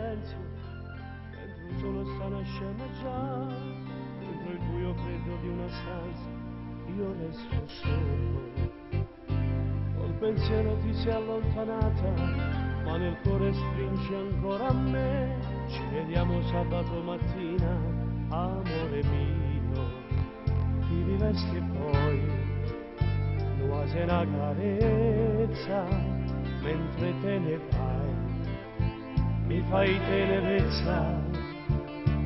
silenzio, mentre un solo sta nascendo già, dentro il buio freddo di una stanza, io resto solo. Col pensiero ti sei allontanata, ma nel cuore stringi ancora a me. Ci vediamo sabato mattina, amore mio, ti rivesti e poi quasi una carezza, mentre te ne vai, mi fai tenerezza,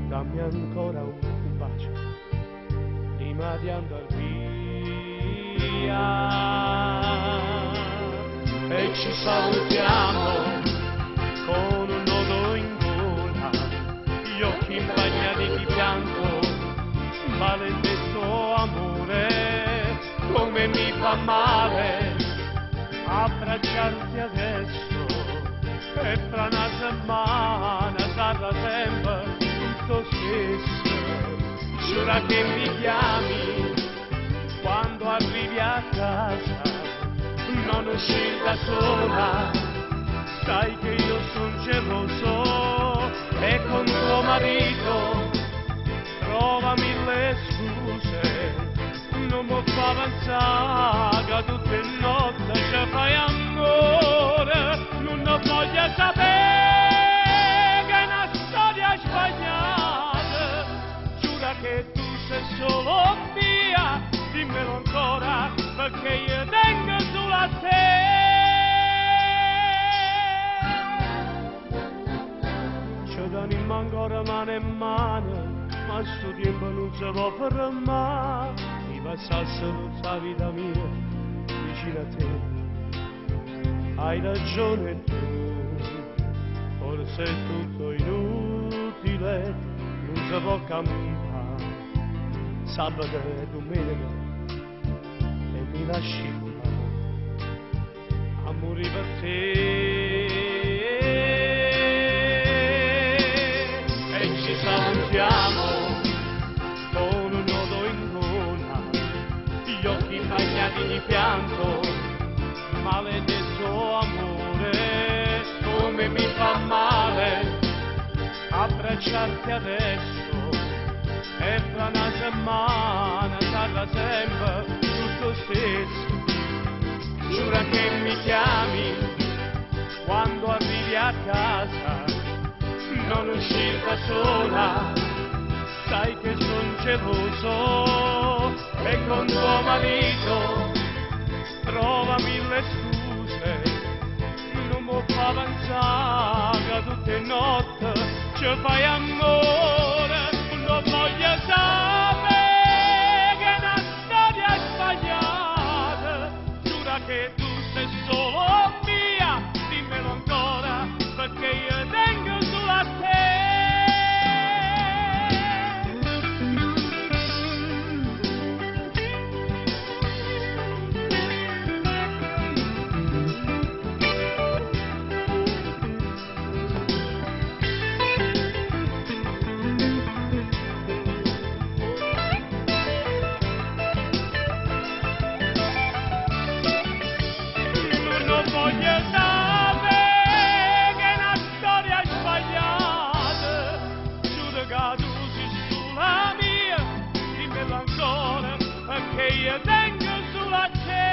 dammi ancora un bacio, prima di andar via, e ci salutiamo con un nodo in gola, gli occhi impagnati di bianco, maledetto amore, come mi fa male abbracciarti adesso, e fra una settimana sarà sempre tutto stesso. Giura che mi chiami quando arrivi a casa, non uscire da sola, sai che io sono geloso, e con tuo marito trova mille scuse, non mi fa avanzare, che tutte le notti ci fai amore, non voglio sapere che è una storia sbagliata, giura che tu sei solo mia, dimmelo ancora, perché io tengo solo a te. Ci danno ancora mano in mano, ma sto tempo non si può fermare, mi passasse tutta la vita mia vicino a te. Hai ragione tu, forse è tutto inutile, non si può cambiare, sabato e domenica, e mi lasci a morire per te. E ci salutiamo con un nodo in gola, gli occhi bagnati di pianto, maledetto amore, come mi fa male abbracciarti adesso, e fra una settimana sarà sempre tutto stesso. Giura che mi chiami quando arrivi a casa, non uscire da sola, sai che son geloso, e con tuo marito trova mille scuse, non mi fa avanzare, tutte le notti ci fai amore, non voglio sapere che è una storia sbagliata, giura che tu sei solo mia, dimmelo ancora, perché io tengo solo a te. Voglio sapere che è una storia sbagliata, giuro che tu sei sulla mia, dimmelo ancora, perché io tengo sulla te.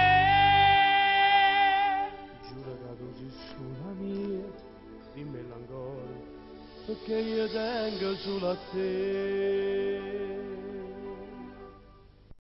Giuro che tu sei sulla mia, dimmelo ancora, perché io tengo sulla te.